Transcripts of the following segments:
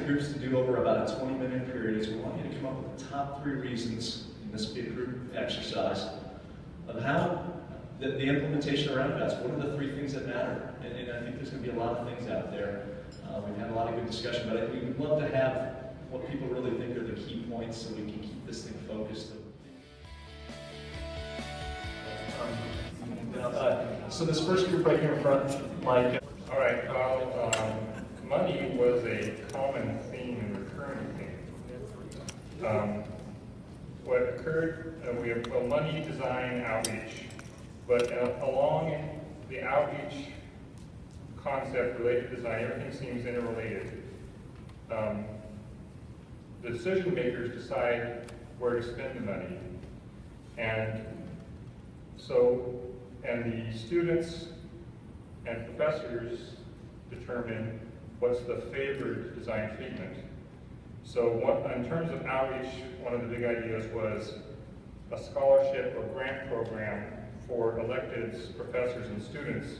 groups to do over about a 20-minute period is we want you to come up with the top 3 reasons, and this will be a group exercise, of how the implementation of roundabouts. What are the 3 things that matter? And I think there's going to be a lot of things out there. We've had a lot of good discussion, but we would love to have what people really think are the key points so we can keep this thing focused. So this first group right here in front, Mike. All right, money was a common theme and recurring theme. What occurred, we have money, design, outreach, but along the outreach concept related to design, everything seems interrelated. The decision makers decide where to spend the money, and the students and professors determine what's the favored design treatment. So in terms of outreach, one of the big ideas was a scholarship or grant program for electeds, professors, and students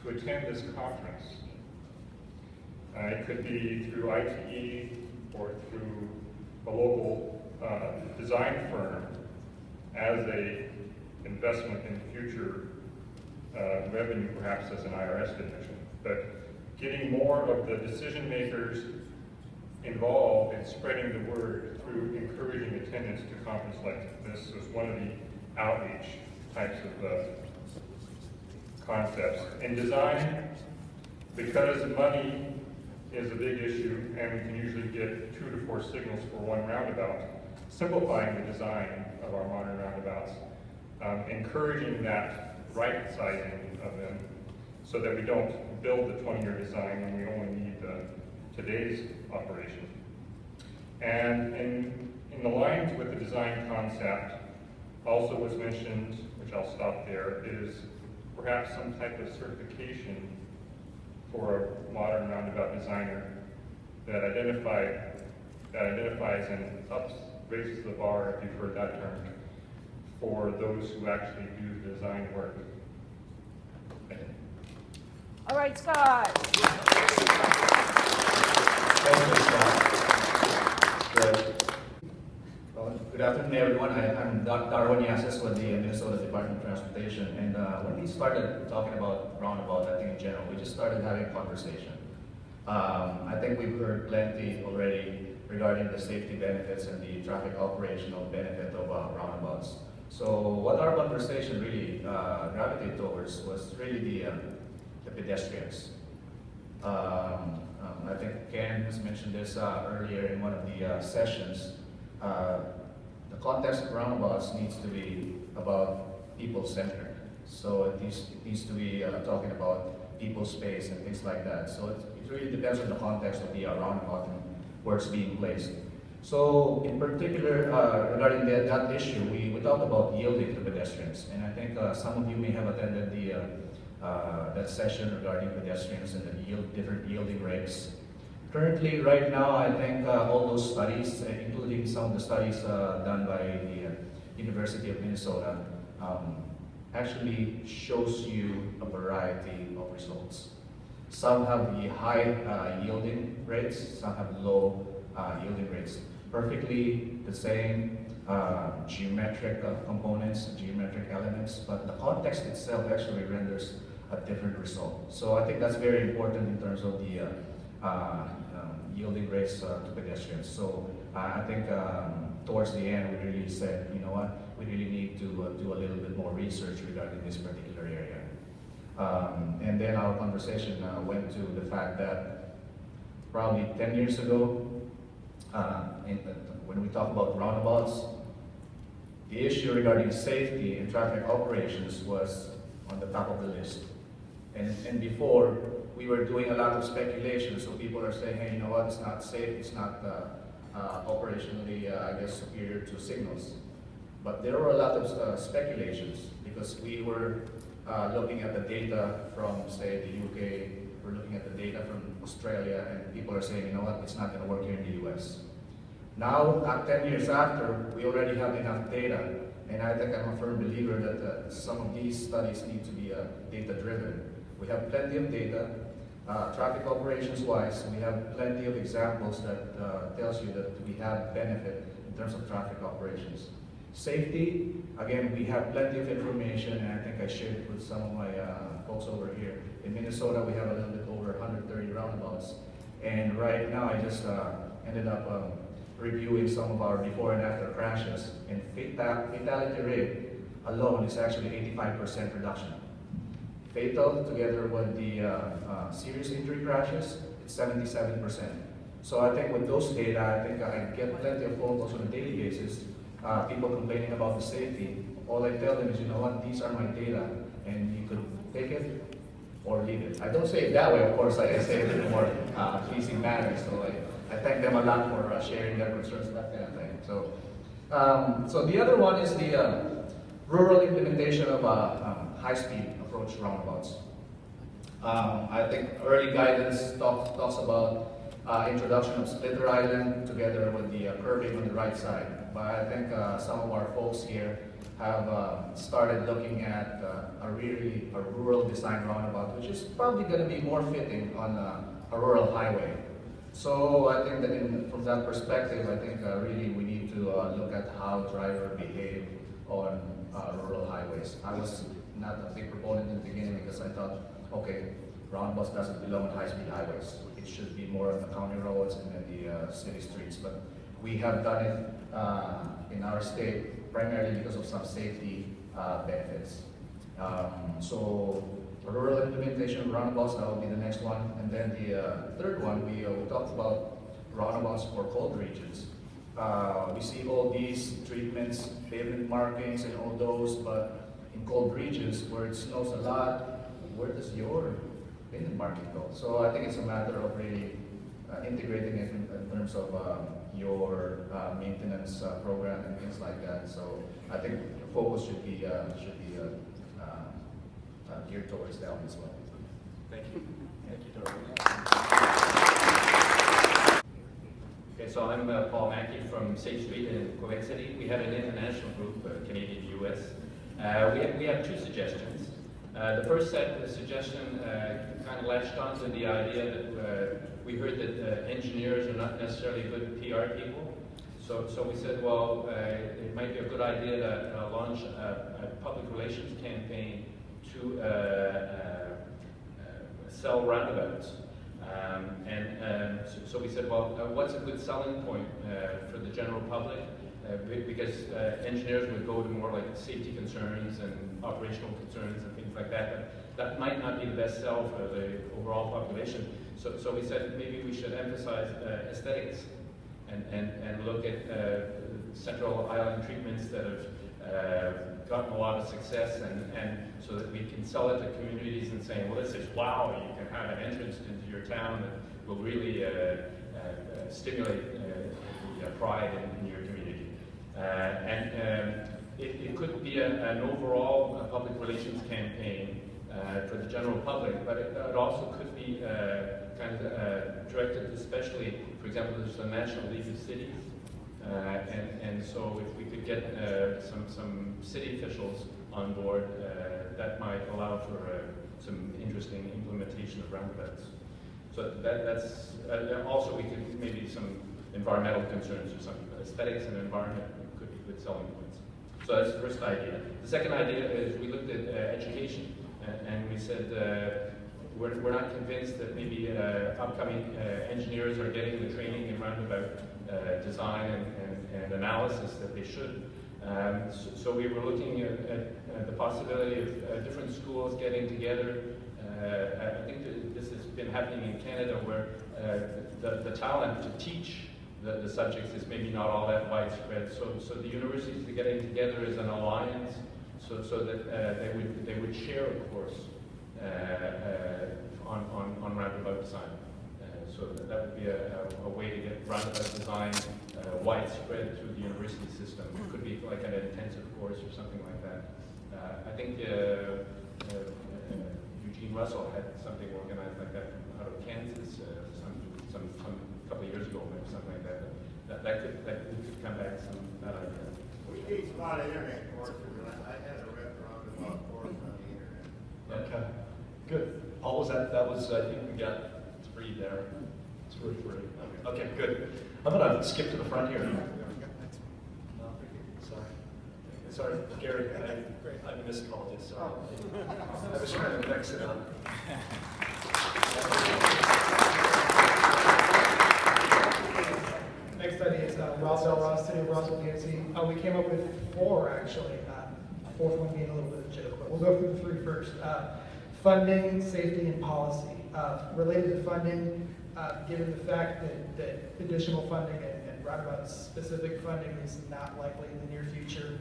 to attend this conference. It could be through ITE or through a local design firm as a investment in future revenue, perhaps as an IRS division. But getting more of the decision makers involved in spreading the word through encouraging attendance to conference like this was one of the outreach types of concepts. In design, because money is a big issue and we can usually get 2 to 4 signals for one roundabout, simplifying the design of our modern roundabouts, encouraging that right sizing of them so that we don't build the 20-year design when we only need today's operation. And in the lines with the design concept, also was mentioned, which I'll stop there, is perhaps some type of certification for a modern roundabout designer that identifies and raises the bar, if you've heard that term, for those who actually do the design work. All right, Scott. Thank you, Scott. Good afternoon, everyone. I'm Darwin Yasis with the Minnesota Department of Transportation. And when we started talking about roundabout, I think in general, we just started having a conversation. I think we've heard plenty already regarding the safety benefits and the traffic operational benefit of roundabouts. So what our conversation really gravitated towards was really the pedestrians. I think Ken has mentioned this earlier in one of the sessions. The context of roundabouts needs to be about people-centered. So it needs to be talking about people space and things like that. So it really depends on the context of the roundabout and where it's being placed. So in particular, regarding that issue, we talked about yielding to pedestrians. And I think some of you may have attended that session regarding pedestrians and the different yielding rates. Currently, right now, I think all those studies, including some of the studies done by the University of Minnesota, actually shows you a variety of results. Some have the high yielding rates, some have low yielding rates. Perfectly the same geometric components, geometric elements, but the context itself actually renders a different result. So I think that's very important in terms of the yielding rates to pedestrians. So I think towards the end we really said, you know what, we really need to do a little bit more research regarding this particular area. And then our conversation went to the fact that probably 10 years ago, when we talk about roundabouts, the issue regarding safety and traffic operations was on the top of the list. And before, we were doing a lot of speculation, so people are saying, hey, you know what, it's not safe, it's not operationally, I guess, superior to signals. But there were a lot of speculations, because we were looking at the data from, say, the UK, we're looking at the data from Australia, and people are saying, you know what, it's not going to work here in the US. Now, 10 years after, we already have enough data, and I think I'm a firm believer that some of these studies need to be data-driven. We have plenty of data. Traffic operations wise, we have plenty of examples that tells you that we have benefit in terms of traffic operations. Safety, again, we have plenty of information, and I think I shared it with some of my folks over here. In Minnesota, we have a little bit over 130 roundabouts. And right now, I just ended up reviewing some of our before and after crashes. And fatality rate alone is actually 85% reduction. Fatal, together with the serious injury crashes, it's 77%. So I think with those data, I think I get plenty of phone calls on a daily basis. People complaining about the safety. All I tell them is, you know what, these are my data, and you could take it or leave it. I don't say it that way, of course, I say it in a more pleasing manner. So I thank them a lot for sharing their concerns and that kind of thing. So, so the other one is the rural implementation of high-speed approach roundabouts. I think early guidance talks about introduction of splitter island together with the curving on the right side. But I think some of our folks here have started looking at a rural design roundabout, which is probably going to be more fitting on a rural highway. So I think that from that perspective, I think really we need to look at how drivers behave on rural highways. I was not a big proponent in the beginning because I thought, okay, roundabouts doesn't belong on high-speed highways. It should be more on the county roads and then the city streets. But we have done it in our state primarily because of some safety benefits. So rural implementation of roundabouts, that will be the next one. And then the third one, we talked about roundabouts for cold regions. We see all these treatments, pavement markings and all those, but in cold regions where it snows a lot, where does your pavement marking go? So I think it's a matter of really integrating it in terms of your maintenance program and things like that. So I think the focus should be geared towards that one as well. Thank you. Thank you, Darwin. Okay, so I'm Paul Mackey from Safe Street in Quebec City. We have an international group, Canadian-US. We have two suggestions. The first suggestion kind of latched onto the idea that we heard that engineers are not necessarily good PR people. So we said, well, it might be a good idea to launch a public relations campaign to sell roundabouts. So we said, well, what's a good selling point for the general public? Because engineers would go to more like safety concerns and operational concerns and things like that, but that might not be the best sell for the overall population. So we said maybe we should emphasize aesthetics and look at central island treatments that have gotten a lot of success, and so that we can sell it to communities and saying, well, this is wow, you can have an entrance into your town that will really stimulate pride in your community. It could be an overall public relations campaign for the general public, but it also could be kind of directed especially, for example, there's the National League of Cities, and so if we could get some city officials on board, that might allow for some interesting implementation of roundabouts. So that's also we could maybe some environmental concerns or some aesthetics and environment could be good selling points. So that's the first idea. The second idea is we looked at education, and we said we're not convinced that maybe upcoming engineers are getting the training in roundabout design and analysis that they should. So we were looking at the possibility of different schools getting together. I think that this has been happening in Canada where the talent to teach the subjects is maybe not all that widespread. So the universities are getting together as an alliance so that they would share a course on roundabout design. So that would be a way to get roundabout design widespread through the university system. It could be like an intensive course or something like that. I think Eugene Russell had something organized like that out of Kansas some couple of years ago, maybe something like that. That could come back some that idea. We teach a lot of internet courses, and I had a roundabout course on the internet. Okay, good. Paul, was that was, I think we got 3 there. 2 or 3. Okay, good. I'm gonna skip to the front here. No, sorry. Sorry, Gary, I miscalled you, sorry. I was trying to mix it up. Next study is Ross L. Ross, City of Rossville, DNC. We came up with 4 actually. 4th one being a little bit of a joke, but we'll go through the 3 first. Funding, safety, and policy. Related to funding, given the fact that additional funding and roundabout-specific funding is not likely in the near future,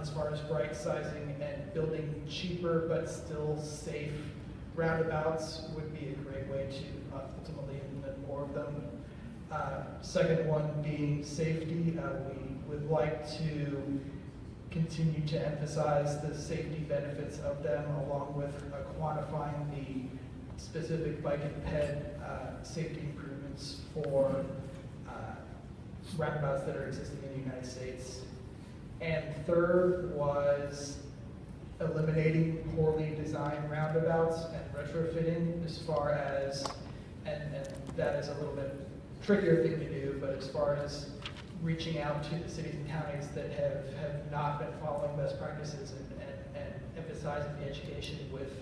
as far as right-sizing and building cheaper but still safe roundabouts would be a great way to ultimately implement more of them. Second one being safety. We would like to continue to emphasize the safety benefits of them, along with quantifying the specific bike and ped safety improvements for roundabouts that are existing in the United States. And third was eliminating poorly designed roundabouts and retrofitting, as far as, and that is a little bit trickier thing to do, but as far as reaching out to the cities and counties that have not been following best practices and emphasizing the education with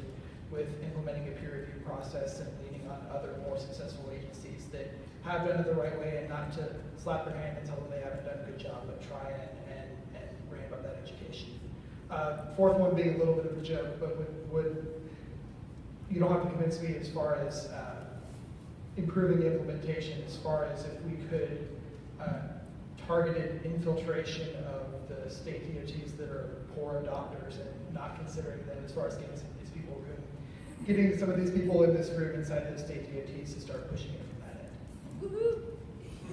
implementing a peer review process and leaning on other more successful agencies that have done it the right way, and not to slap their hand and tell them they haven't done a good job, but try and ramp up that education. 4th one being a little bit of a joke, but would you don't have to convince me as far as improving the implementation, as far as if we could targeted infiltration of the state DOTs that are poor adopters and not considering them, as far as getting some of these people getting some of these people in this room inside the state DOTs to start pushing it from that end. Woohoo!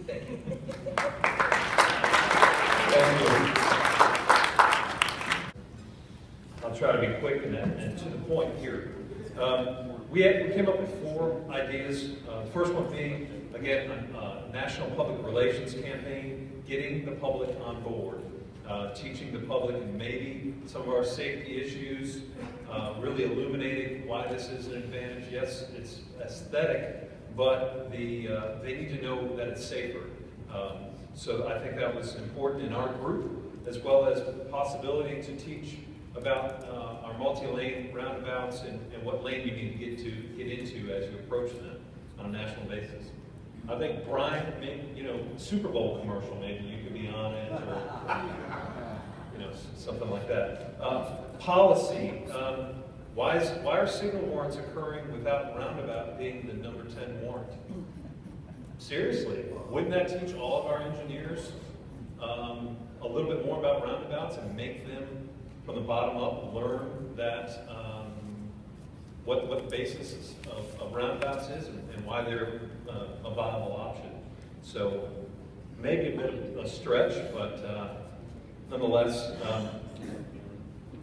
Thank you. Thank you. I'll try to be quick and to the point here. We came up with 4 ideas. The first one being, again, a national public relations campaign, getting the public on board, teaching the public maybe some of our safety issues, really illuminating why this is an advantage. Yes, it's aesthetic, but they need to know that it's safer. So I think that was important in our group, as well as the possibility to teach about our multi-lane roundabouts and what lane you need to get into as you approach them on a national basis. I think Brian, maybe, Super Bowl commercial, maybe you could be on it, or something like that. Policy. Why are signal warrants occurring without roundabout being the number 10 warrant? Seriously, wouldn't that teach all of our engineers a little bit more about roundabouts and make them, from the bottom up, learn that what the basis of roundabouts is and why they're a viable option. So maybe a bit of a stretch, but nonetheless.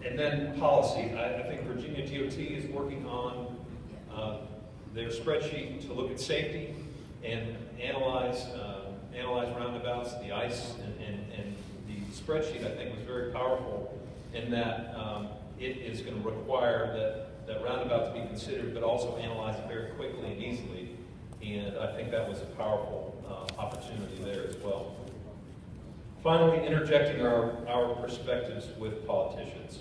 And then policy. I think Virginia DOT is working on their spreadsheet to look at safety and analyze roundabouts, the ice, and the spreadsheet I think was very powerful in that it is going to require that roundabout to be considered, but also analyzed very quickly and easily. And I think that was a powerful opportunity there as well. Finally, interjecting our perspectives with politicians.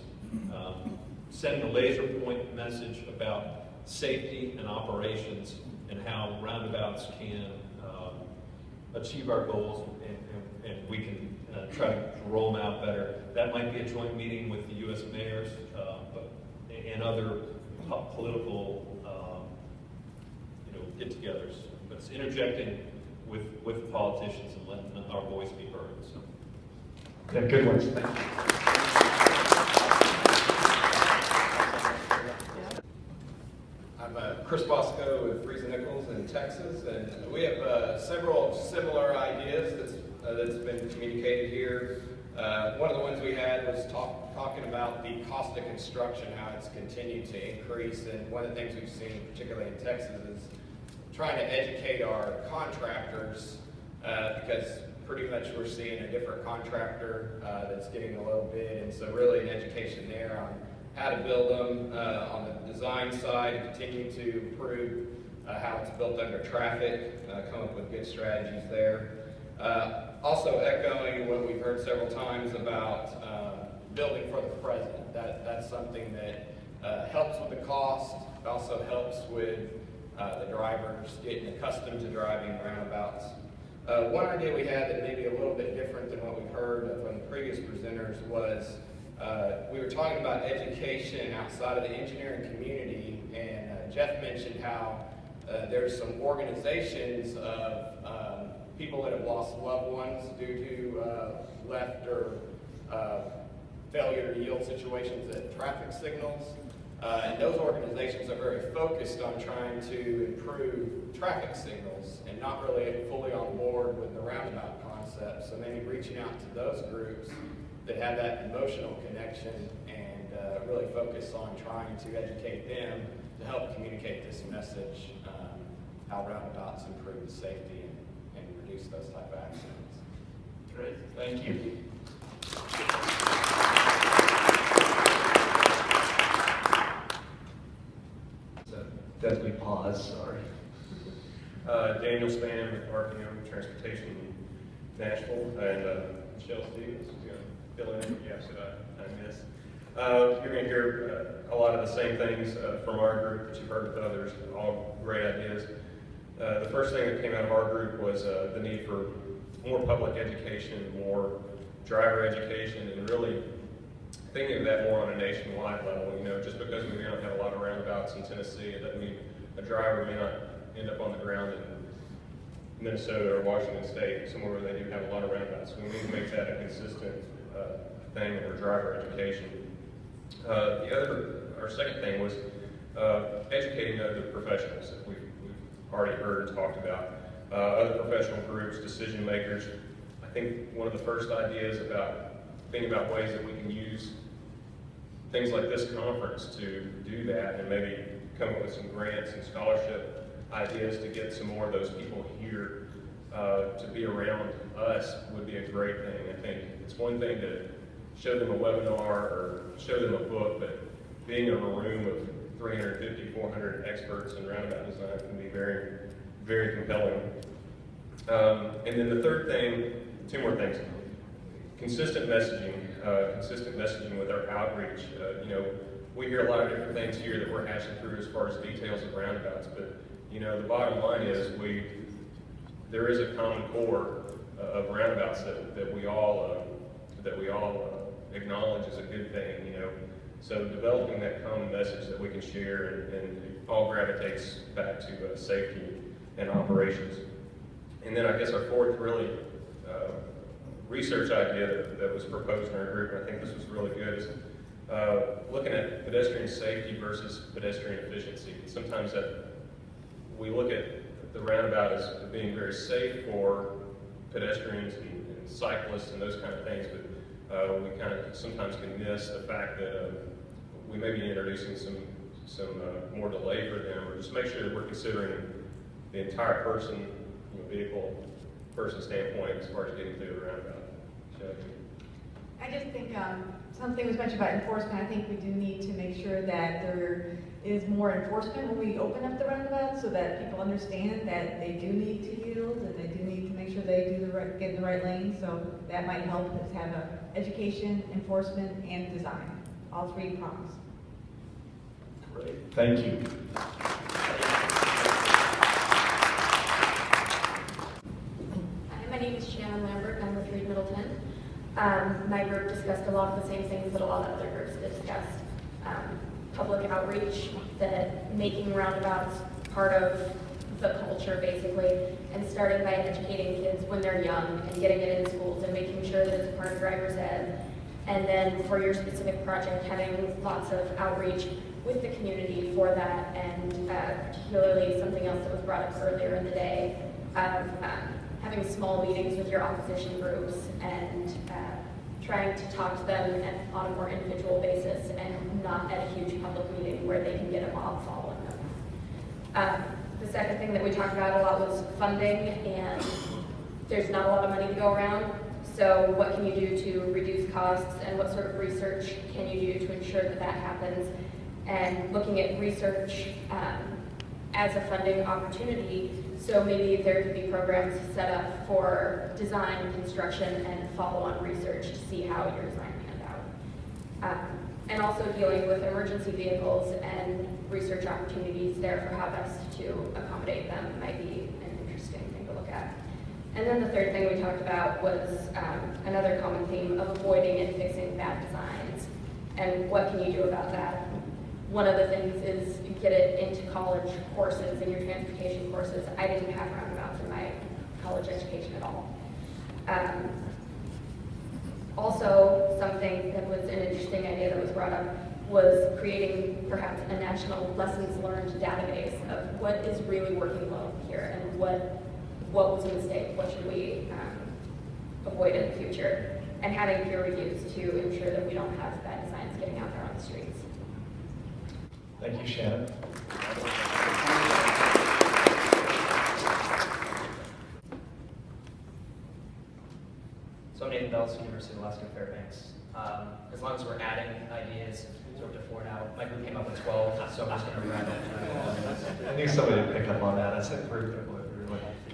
Sending a laser point message about safety and operations and how roundabouts can achieve our goals, and we can try to roll them out better. That might be a joint meeting with the U.S. mayors and other political get-togethers. But it's interjecting with politicians and letting our voice be heard. So, yeah, good ones. Thank you. I'm Chris Bosco with Freeze and Nichols in Texas, and we have several similar ideas that's been communicated here. One of the ones we had was talking about the cost of construction, how it's continued to increase, and one of the things we've seen, particularly in Texas, is trying to educate our contractors, because pretty much we're seeing a different contractor that's getting a low bid, and so really an education there on how to build them on the design side, continue to improve how it's built under traffic, come up with good strategies there. Also echoing what we've heard several times about building for the present. That's something that helps with the cost. It also helps with the drivers getting accustomed to driving roundabouts. One idea we had that may be a little bit different than what we've heard from the previous presenters was we were talking about education outside of the engineering community, and Jeff mentioned how there's some organizations of people that have lost loved ones due to left or failure to yield situations at traffic signals. And those organizations are very focused on trying to improve traffic signals and not really fully on board with the roundabout concept. So maybe reaching out to those groups that have that emotional connection and really focus on trying to educate them to help communicate this message, how roundabouts improve the safety and reduce those type of accidents. Great, thank you. Deadly pause, sorry. Daniel Span with RPM Transportation Nashville, and Michelle Stevens is going to fill in any gaps that I missed. You're going to hear a lot of the same things from our group that you've heard with others, all great ideas. The first thing that came out of our group was the need for more public education, more driver education, and really thinking of that more on a nationwide level. You know, just because we don't have a lot of roundabouts in Tennessee, it doesn't mean a driver may not end up on the ground in Minnesota or Washington State, somewhere where they do have a lot of roundabouts. So we need to make that a consistent thing in our driver education. Our second thing was educating other professionals that we've already heard and talked about. Other professional groups, decision makers. I think one of the first ideas about thinking about ways that we can use things like this conference to do that, and maybe come up with some grants and scholarship ideas to get some more of those people here to be around us would be a great thing. I think it's one thing to show them a webinar or show them a book, but being in a room of 350, 400 experts in roundabout design can be very, very compelling. And then the third thing, two more things. Consistent messaging with our outreach. You know, we hear a lot of different things here that we're hashing through as far as details of roundabouts, but you know, the bottom line is there is a common core of roundabouts that we all acknowledge as a good thing. You know, so developing that common message that we can share, and it all gravitates back to safety and operations. And then I guess our fourth really research idea that was proposed in our group, and I think this was really good, is looking at pedestrian safety versus pedestrian efficiency. Sometimes that we look at the roundabout as being very safe for pedestrians and cyclists and those kind of things, but we kind of sometimes can miss the fact that we may be introducing some more delay for them, or just make sure that we're considering the entire person, vehicle, person standpoint as far as getting through the roundabout. I just think something was mentioned about enforcement. I think we do need to make sure that there is more enforcement when we open up the roundabout, so that people understand that they do need to yield and they do need to make sure they do get in the right lane. So that might help us have education, enforcement, and design, all three prongs. Great, thank you. My name is Shannon Lambert, I'm with Reed Middleton. My group discussed a lot of the same things that a lot of other groups discussed. Public outreach, that making roundabouts part of the culture basically, and starting by educating kids when they're young and getting it in schools and making sure that it's a part of driver's ed. And then for your specific project, having lots of outreach with the community for that, and particularly something else that was brought up earlier in the day, of having small meetings with your opposition groups and trying to talk to them on a more individual basis and not at a huge public meeting where they can get a mob following them. The second thing that we talked about a lot was funding, and there's not a lot of money to go around. So what can you do to reduce costs, and what sort of research can you do to ensure that that happens? And looking at research as a funding opportunity. So maybe there could be programs set up for design, construction, and follow-on research to see how your design panned out. And also dealing with emergency vehicles and research opportunities there for how best to accommodate them might be an interesting thing to look at. And then the third thing we talked about was another common theme of avoiding and fixing bad designs. And what can you do about that? One of the things is get it into college courses and your transportation courses. I didn't have roundabouts in my college education at all. Also, something that was an interesting idea that was brought up was creating perhaps a national lessons learned database of what is really working well here and what was a mistake, what should we avoid in the future, and having peer reviews to ensure that we don't have bad designs getting out there on the streets. Thank you, Shannon. So I'm Nathan Bells, University of Alaska Fairbanks. As long as we're adding ideas, so we're up to 4 now. My group came up with 12, so I'm just going to wrap up. I knew somebody would pick up on that. I said,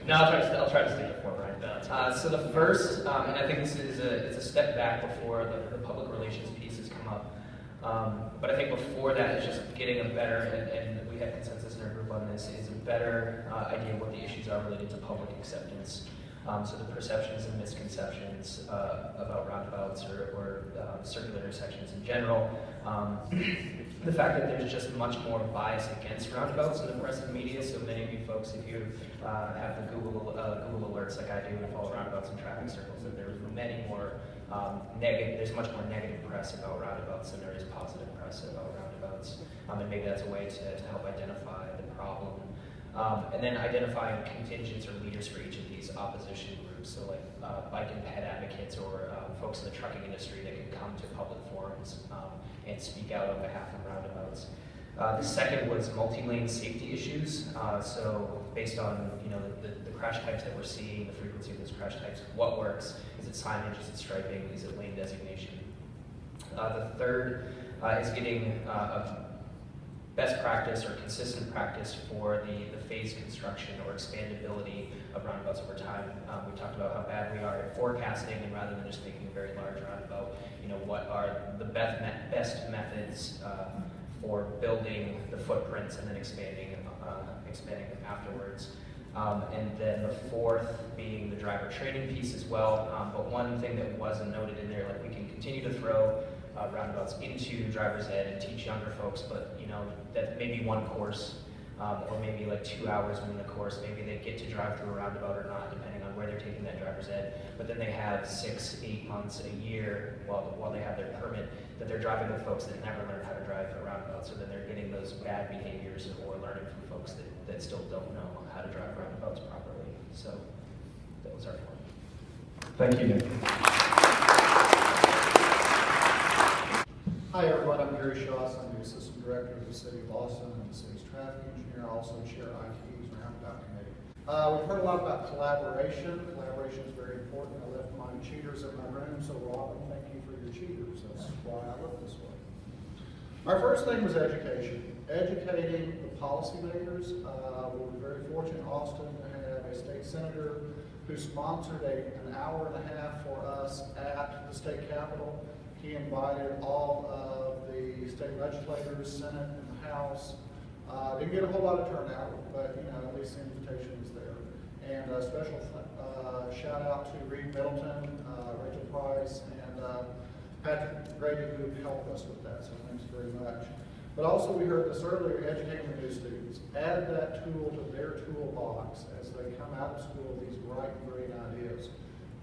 No, I'll try to stick to 4, right? So the first, and I think this is it's a step back before the public relations pieces come up. But I think before that is just getting a better, and we have consensus in our group on this, is a better idea of what the issues are related to public acceptance. So the perceptions and misconceptions about roundabouts or circular intersections in general. The fact that there's just much more bias against roundabouts in the press and media. So many of you folks, if you have the Google alerts like I do and follow roundabouts and traffic circles, that there's many more there's much more negative press about roundabouts than there is positive press about roundabouts. And maybe that's a way to help identify the problem. And then identifying contingents or leaders for each of these opposition groups, so like bike and pet advocates or folks in the trucking industry that can come to public forums and speak out on behalf of roundabouts. The second was multi-lane safety issues. So based on the crash types that we're seeing, the frequency of those crash types, what works? Is it signage? Is it striping? Is it lane designation? The third is getting best practice or consistent practice for the phased construction or expandability of roundabouts over time. We talked about how bad we are at forecasting, and rather than just making a very large roundabout, what are the best methods for building the footprints and then expanding afterwards. And then the fourth being the driver training piece as well. But one thing that wasn't noted in there, like we can continue to throw roundabouts into driver's ed and teach younger folks, but that maybe one course or maybe like 2 hours within the course, maybe they get to drive through a roundabout or not, depending on where they're taking that driver's ed. But then they have 6, 8 months, a year while they have their permit that they're driving with folks that never learned how to drive a roundabout. So then they're getting those bad behaviors or learning from folks that still don't know how to drive roundabouts properly. So that was our point. Thank you, Nick. Hi everyone, I'm Gary Shaws. I'm the Assistant Director of the City of Austin and the city's traffic engineer. I also chair IT's Roundabout Committee. We've heard a lot about collaboration. Collaboration is very important. I left my cheaters in my room, so Robin, thank you for your cheaters. That's why I live this way. Our first thing was education. Educating the policymakers. We were very fortunate in Austin to have a state senator who sponsored an hour and a half for us at the state capitol. He invited all of the state legislators, Senate, and the House. Didn't get a whole lot of turnout, but at least the invitation was there. And a special shout out to Reed Middleton, Rachel Price, and Patrick Grady who helped us with that. So thanks very much. But also we heard this earlier, educating the new students. Add that tool to their toolbox as they come out of school with these bright and great ideas.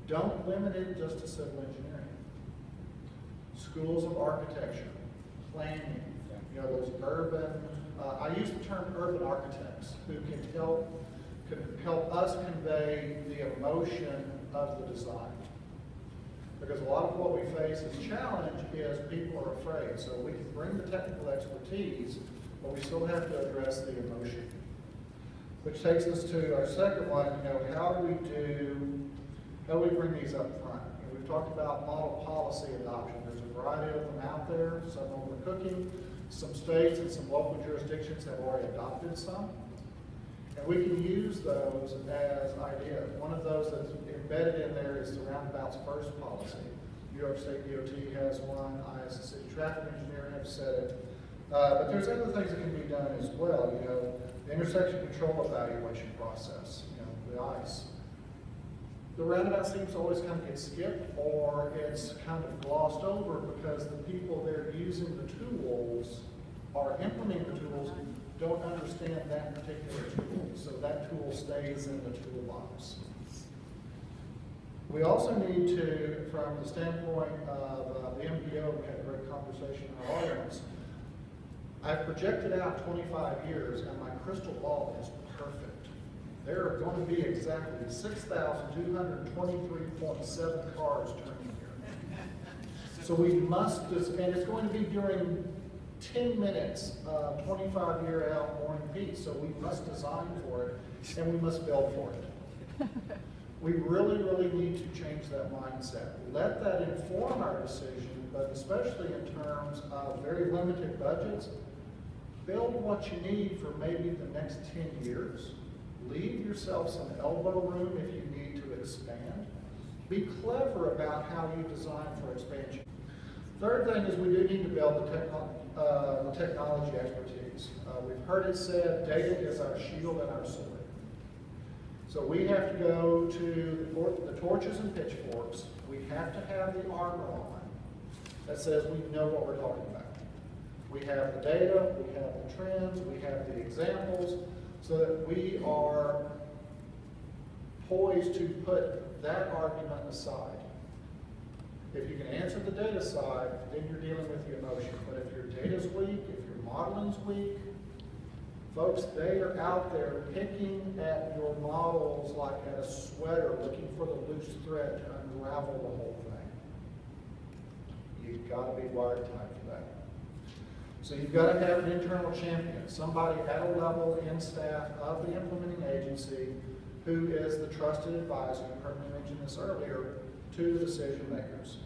Don't limit it just to civil engineering. Schools of architecture, planning, those urban, I use the term urban architects who can help us convey the emotion of the design. Because a lot of what we face as challenge is people are afraid. So we can bring the technical expertise, but we still have to address the emotion. Which takes us to our second one, how do we bring these up front? We've talked about model policy adoption. There's a variety of them out there. Some of them are cooking. Some states and some local jurisdictions have already adopted some. And we can use those as ideas. One of those that's embedded in there is the roundabouts first policy. New York State DOT has one. I, as a city traffic engineer, have said it. But there's other things that can be done as well. You know, the intersection control evaluation process, you know, the ICE. The roundabout seems to always kind of get skipped, or it's kind of glossed over because the people that are using the tools or implementing the tools don't understand that particular tool. So that tool stays in the toolbox. We also need to, from the standpoint of the MPO, we had a great conversation in our audience. I've projected out 25 years, and my crystal ball is perfect. There are going to be exactly 6,223.7 cars turning here. So we must, and it's going to be during 10 minutes, 25-year out morning peak, so we must design for it, and we must build for it. We really, really need to change that mindset. Let that inform our decision, but especially in terms of very limited budgets, build what you need for maybe the next 10 years. Leave yourself some elbow room if you need to expand. Be clever about how you design for expansion. Third thing is we do need to build the technology expertise. We've heard it said, data is our shield and our sword. So we have to go to the torches and pitchforks. We have to have the armor on that says we know what we're talking about. We have the data, we have the trends, we have the examples, so that we are poised to put that argument aside. If you can answer the data side, then you're dealing with the emotion. But if your data's weak, if your modeling's weak, folks, they are out there picking at your models like at a sweater, looking for the loose thread to unravel the whole thing. You've got to be wired-tight for that. So you've got to have an internal champion, somebody at a level in staff of the implementing agency who is the trusted advisor, you heard me mention this earlier, to the decision makers.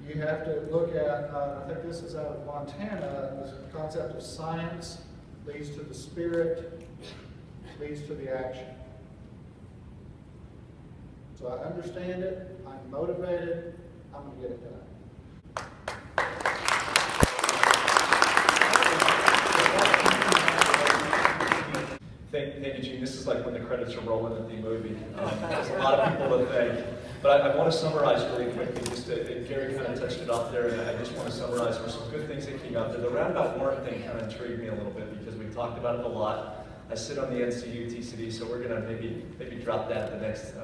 You have to look at, I think this is out of Montana, the concept of science leads to the spirit, leads to the action. So I understand it, I'm motivated, I'm going to get it done. Thank you, Gene. This is like when the credits are rolling at the movie. There's a lot of people to thank. But I want to summarize really quickly. Gary kind of touched it up there, and I just want to summarize for some good things that came out there. The roundabout warrant thing kind of intrigued me a little bit because we've talked about it a lot. I sit on the NCU TCD, so we're going to maybe drop that at the next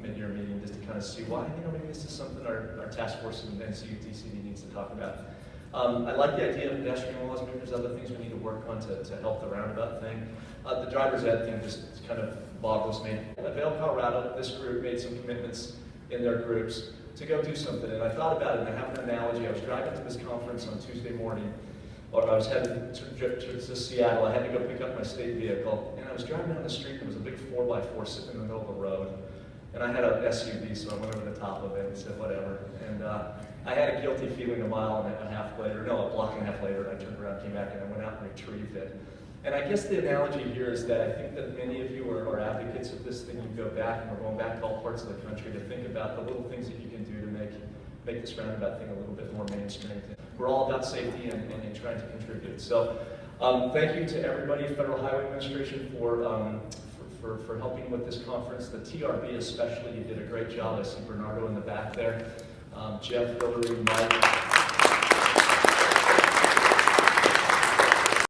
mid-year meeting just to kind of see why, maybe this is something our task force and NCU TCD needs to talk about. I like the idea of pedestrian laws. Maybe there's other things we need to work on to help the roundabout thing. The driver's ed thing just kind of boggles me. At Vail, Colorado, this group made some commitments in their groups to go do something. And I thought about it, and I have an analogy. I was driving to this conference on Tuesday morning, or I was headed to Seattle. I had to go pick up my state vehicle, and I was driving down the street, and there was a big 4x4 sitting in the middle of the road. And I had an SUV, so I went over the top of it and said, whatever. And I had a guilty feeling a block and a half later, and a I turned around, came back, and I went out and retrieved it. And I guess the analogy here is that I think that many of you are advocates of this thing. You go back, and we're going back to all parts of the country to think about the little things that you can do to make this roundabout thing a little bit more mainstream. We're all about safety and trying to contribute. So thank you to everybody, Federal Highway Administration, for helping with this conference. The TRB especially, you did a great job. I see Bernardo in the back there. Jeff, Hillary, Mike.